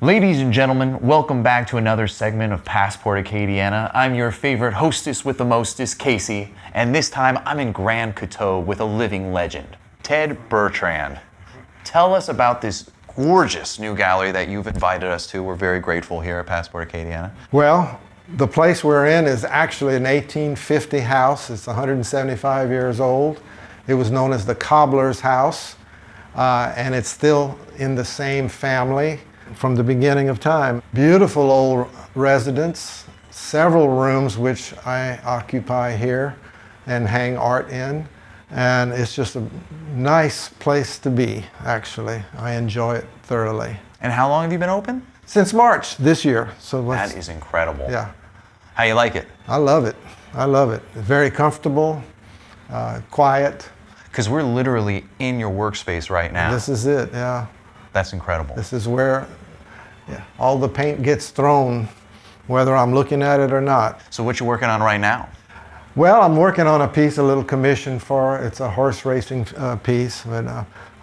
Ladies and gentlemen, welcome back to another segment of Passport Acadiana. I'm your favorite hostess with the mostest, Casey, and this time I'm in Grand Coteau with a living legend, Ted Bertrand. Tell us about this gorgeous new gallery that you've invited us to. We're very grateful here at Passport Acadiana. Well, the place we're in is actually an 1850 house. It's 175 years old. It was known as the Cobbler's House, and it's still in the same family from the beginning of time. Beautiful old residence, several rooms which I occupy here and hang art in, and it's just a nice place to be, actually. I enjoy it thoroughly. And how long have you been open? Since March this year. So that is incredible. Yeah. How you like it? I love it. I love it. It's very comfortable, quiet. Because we're literally in your workspace right now. This is it, yeah. That's incredible. This is where all the paint gets thrown, whether I'm looking at it or not. So what you working on right now? Well, I'm working on a piece, a little commission for, it's a horse racing piece, but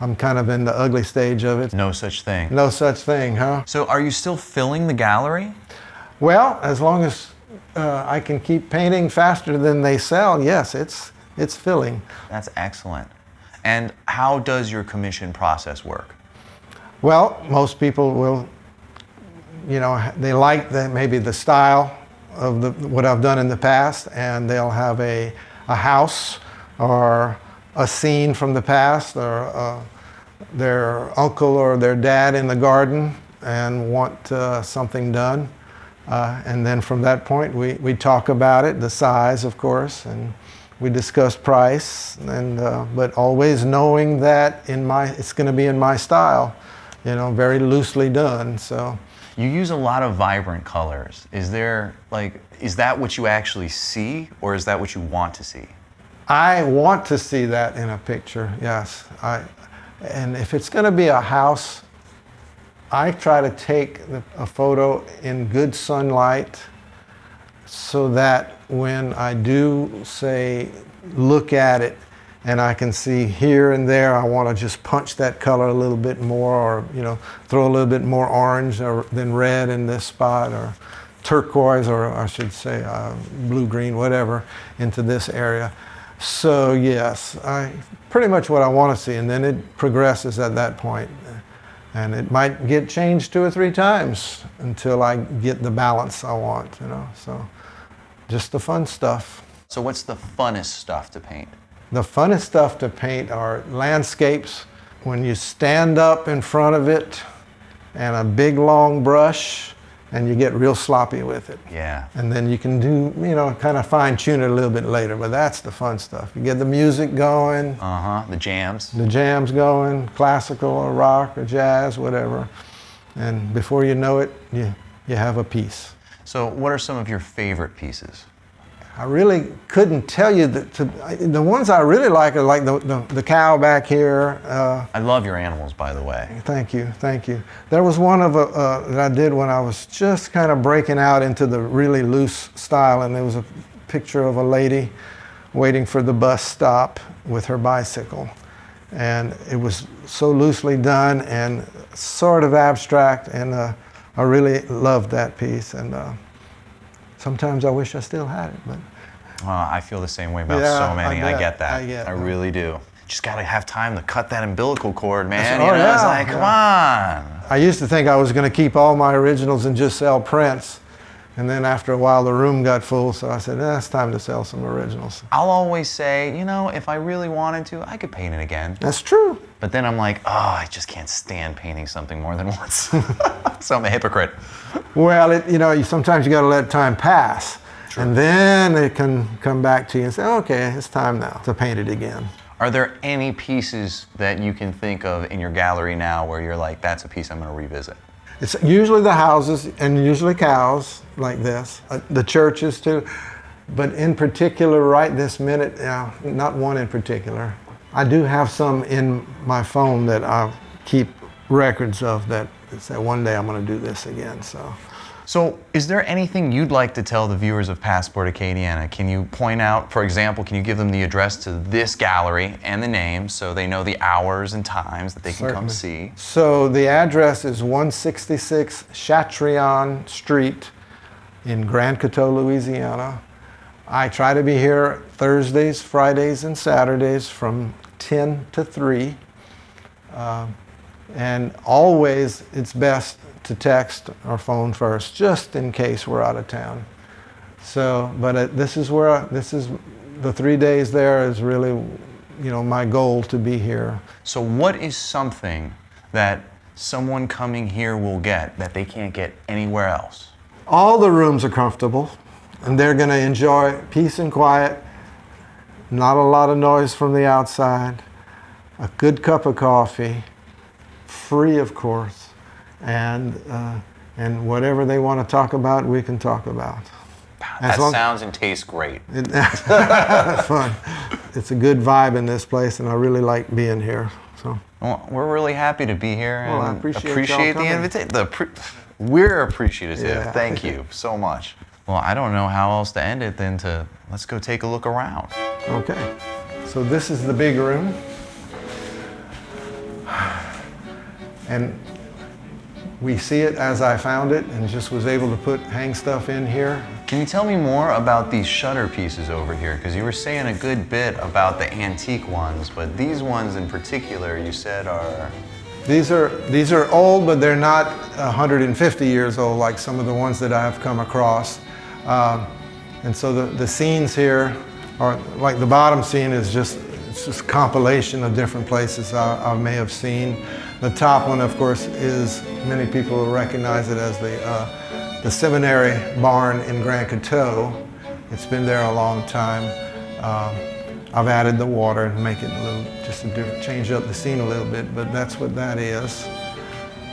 I'm kind of in the ugly stage of it. No such thing. No such thing, huh? So are you still filling the gallery? Well, as long as I can keep painting faster than they sell, yes, it's filling. That's excellent. And how does your commission process work? Well, most people will, they like maybe the style of what I've done in the past, and they'll have a house or a scene from the past, or their uncle or their dad in the garden and want something done. And then from that point, we talk about it, the size, of course, and we discuss price, and but always knowing that it's going to be in my style. Very loosely done. So you use a lot of vibrant colors. Is that what you actually see, or is that what you want to see? I want to see that in a picture, yes. And if it's going to be a house, I try to take a photo in good sunlight so that when I do, say, look at it, and I can see here and there, I want to just punch that color a little bit more, or throw a little bit more orange than red in this spot, or turquoise, or I should say blue-green, whatever, into this area. So yes, pretty much what I want to see, and then it progresses at that point. And it might get changed 2 or 3 times until I get the balance I want, so just the fun stuff. So what's the funnest stuff to paint? The funnest stuff to paint are landscapes. When you stand up in front of it and a big long brush, and you get real sloppy with it. Yeah. And then you can do, kind of fine tune it a little bit later, but that's the fun stuff. You get the music going. The jams. The jams going, classical or rock or jazz, whatever. And before you know it, you have a piece. So what are some of your favorite pieces? I really couldn't tell you the ones I really like are like the cow back here. I love your animals, by the way. Thank you. There was one that I did when I was just kind of breaking out into the really loose style, and there was a picture of a lady waiting for the bus stop with her bicycle. And it was so loosely done and sort of abstract, and I really loved that piece. And sometimes I wish I still had it, but I feel the same way about so many. I get that. I really do. Just gotta have time to cut that umbilical cord, man. It's like, come on. I used to think I was gonna keep all my originals and just sell prints. And then after a while, the room got full, so I said, it's time to sell some originals. I'll always say, if I really wanted to, I could paint it again. That's true. But then I'm like, I just can't stand painting something more than once. So I'm a hypocrite. Well, sometimes you gotta let time pass. True. And then it can come back to you and say, okay, it's time now to paint it again. Are there any pieces that you can think of in your gallery now where you're like, that's a piece I'm gonna revisit? It's usually the houses and usually cows like this, the churches too. But in particular, right this minute, not one in particular. I do have some in my phone that I keep records of that say one day I'm going to do this again. So So, is there anything you'd like to tell the viewers of Passport Acadiana? Can you point out, for example, can you give them the address to this gallery and the name so they know the hours and times that they can come see? So the address is 166 Chatrion Street in Grand Coteau, Louisiana. I try to be here Thursdays, Fridays, and Saturdays from 10 to 3. And always it's best to text or phone first, just in case we're out of town. So, but this is the 3 days there is really, my goal to be here. So what is something that someone coming here will get that they can't get anywhere else? All the rooms are comfortable, and they're going to enjoy peace and quiet, not a lot of noise from the outside, a good cup of coffee, free of course, and whatever they want to talk about, we can talk about. That sounds and tastes great. That's fun. It's a good vibe in this place, and I really like being here. So. Well, we're really happy to be here, and I appreciate the invitation. We're appreciative. Yeah. Thank you so much. Well, I don't know how else to end it than to let's go take a look around. Okay. So this is the big room. And we see it as I found it and just was able to hang stuff in here. Can you tell me more about these shutter pieces over here? Because you were saying a good bit about the antique ones, but these ones in particular you said are... These are old, but they're not 150 years old like some of the ones that I have come across. And so the scenes here are, like the bottom scene is just a compilation of different places I may have seen. The top one, of course, is, many people will recognize it as the seminary barn in Grand Coteau. It's been there a long time. I've added the water and make it a little, just to change up the scene a little bit, but that's what that is.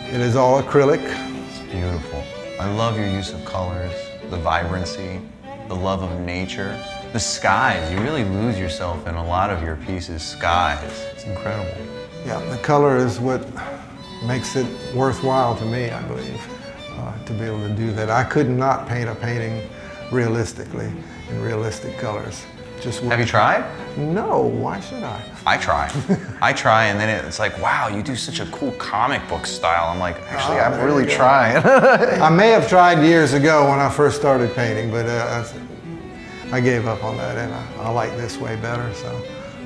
It is all acrylic. It's beautiful. I love your use of colors, the vibrancy, the love of nature. The skies, you really lose yourself in a lot of your pieces' skies. It's incredible. Yeah, the color is what makes it worthwhile to me, I believe, to be able to do that. I could not paint a painting realistically, in realistic colors. Have you tried? No, why should I? I try. I try, and then it's like, wow, you do such a cool comic book style. I'm like, actually, I'm really trying. I may have tried years ago when I first started painting, but I gave up on that, and I like this way better, so.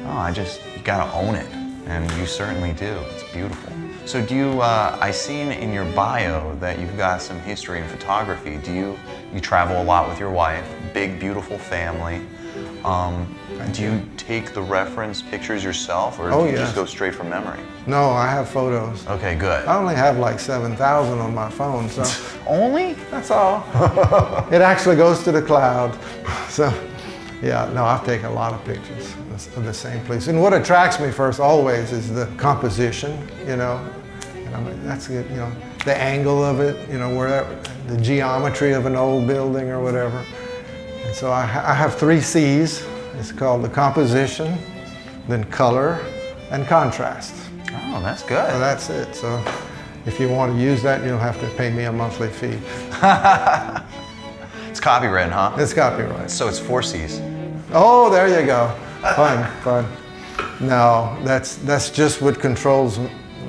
Oh, you gotta own it, and you certainly do. It's beautiful. So do you, I seen in your bio that you've got some history in photography. You travel a lot with your wife, big, beautiful family. Do you take the reference pictures yourself, or do you just go straight from memory? No, I have photos. Okay, good. I only have like 7,000 on my phone, so. Only? That's all. It actually goes to the cloud. So, yeah, no, I've taken a lot of pictures of the same place. And what attracts me first always is the composition, And that's it, the angle of it, wherever, the geometry of an old building or whatever. And so I have 3 C's. It's called the composition, then color, and contrast. Oh, that's good. So that's it. So if you want to use that, you'll have to pay me a monthly fee. It's copyright, huh? It's copyright. So it's 4 C's. Oh, there you go. Fun. No, that's just what controls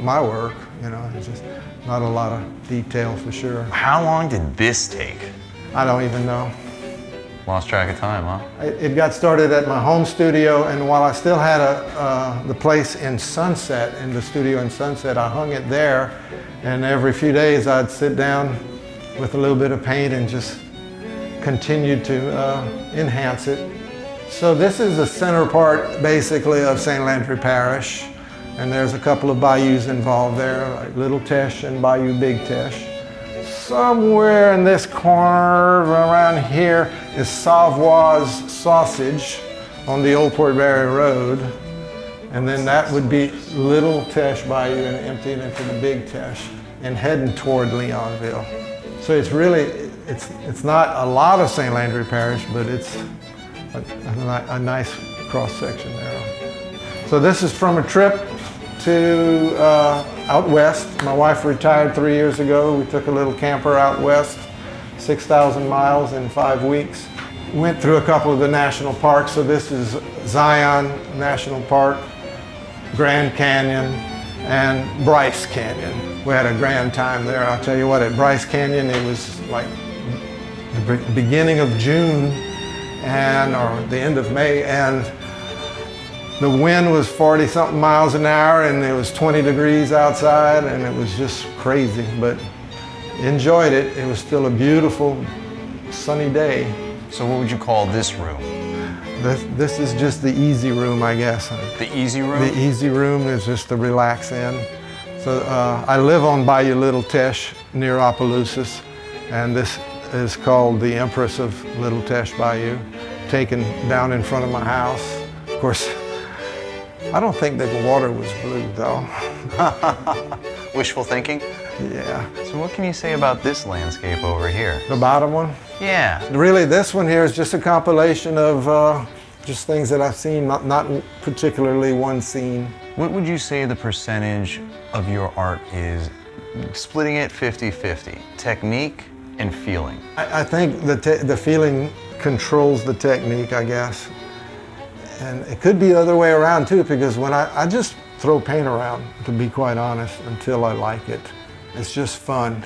my work. It's just not a lot of detail for sure. How long did this take? I don't even know. Lost track of time, huh? It got started at my home studio, and while I still had the place in Sunset, in the studio in Sunset, I hung it there, and every few days I'd sit down with a little bit of paint and just continue to enhance it. So this is the center part, basically, of St. Landry Parish, and there's a couple of bayous involved there, like Little Teche and Bayou Big Teche. Somewhere in this corner around here is Savoy's Sausage on the Old Port Barre Road. And then that would be Little Teche Bayou and emptying into the Big Teche and heading toward Leonville. So it's really, it's not a lot of St. Landry Parish, but it's a nice cross section there. So this is from a trip to out west. My wife retired 3 years ago. We took a little camper out west 6,000 miles in 5 weeks. Went through a couple of the national parks. So this is Zion National Park, Grand Canyon, and Bryce Canyon. We had a grand time there. I'll tell you what, at Bryce Canyon, it was like the beginning of June or the end of May, and the wind was 40-something miles an hour, and it was 20 degrees outside, and it was just crazy, but enjoyed it. It was still a beautiful, sunny day. So what would you call this room? This is just the easy room, I guess. The easy room? The easy room is just to relax in. So I live on Bayou Little Teche near Opelousas, and this is called the Empress of Little Teche Bayou, taken down in front of my house. Of course, I don't think that the water was blue though. Wishful thinking? Yeah. So what can you say about this landscape over here? The bottom one? Yeah. Really, this one here is just a compilation of just things that I've seen, not particularly one scene. What would you say the percentage of your art is, splitting it 50-50, technique and feeling? I think the feeling controls the technique, I guess. And it could be the other way around too, because when I just throw paint around, to be quite honest, until I like it. It's just fun.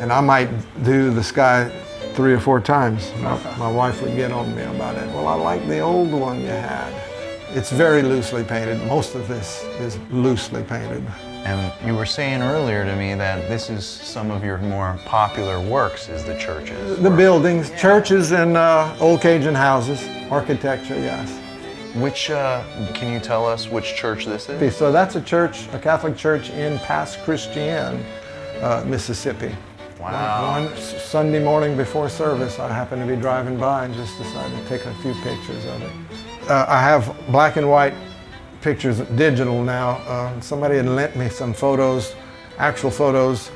And I might do the sky 3 or 4 times. My wife would get on me about it. Well, I like the old one you had. It's very loosely painted. Most of this is loosely painted. And you were saying earlier to me that this is some of your more popular works, is the churches. The buildings, churches and old Cajun houses, architecture, yes. Which, can you tell us which church this is? So that's a church, a Catholic church in Pass Christian, Mississippi. Wow. One Sunday morning before service, I happened to be driving by and just decided to take a few pictures of it. I have black and white pictures, digital now. Somebody had lent me some photos, actual photos,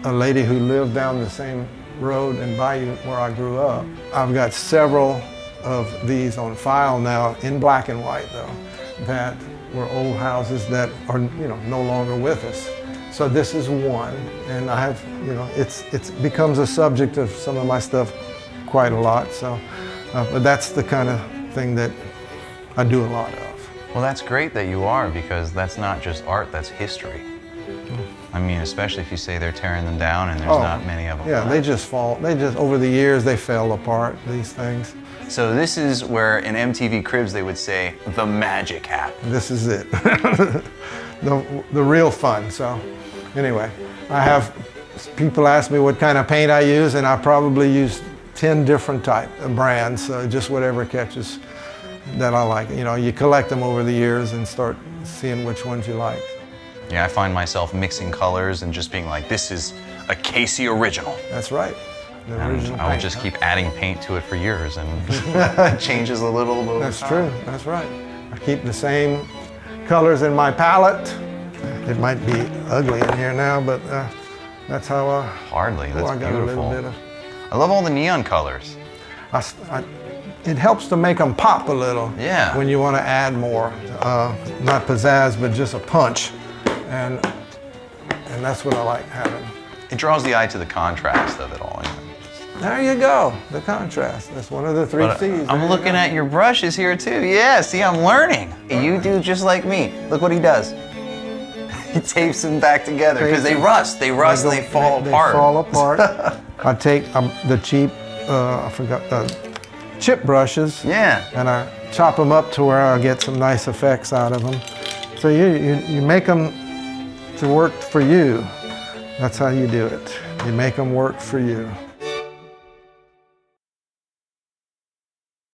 a lady who lived down the same road in Bayou where I grew up. I've got several of these on file now, in black and white though, that were old houses that are, no longer with us. So this is one, and I have, it becomes a subject of some of my stuff quite a lot. So, but that's the kind of thing that I do a lot of. Well, that's great that you are, because that's not just art, that's history. I mean, especially if you say they're tearing them down and there's not many of them. Yeah, they just fall. Over the years, they fell apart, these things. So this is where in MTV Cribs they would say, the magic happened. This is it. the real fun. So anyway, I have people ask me what kind of paint I use, and I probably use 10 different type of brands, just whatever catches that I like. You collect them over the years and start seeing which ones you like. Yeah, I find myself mixing colors and just being like, this is a Casey original. That's right. The original I would paint, just huh? keep adding paint to it for years, and it changes a little over That's time. true. That's right. I keep the same colors in my palette. It might be ugly in here now, but that's how I... Hardly, that's I got beautiful. A little bit of... I love all the neon colors. It helps to make them pop a little. Yeah. When you want to add more. Not pizzazz, but just a punch. And that's what I like having. It draws the eye to the contrast of it all. There you go, the contrast. That's one of the 3 C's. I'm looking at your brushes here too. Yeah, see, I'm learning. You do just like me. Look what he does. He tapes them back together because they rust. They rust and they fall apart. They fall apart. I take the cheap, chip brushes. Yeah. And I chop them up to where I get some nice effects out of them. So you make them to work for you. That's how you do it. You make them work for you.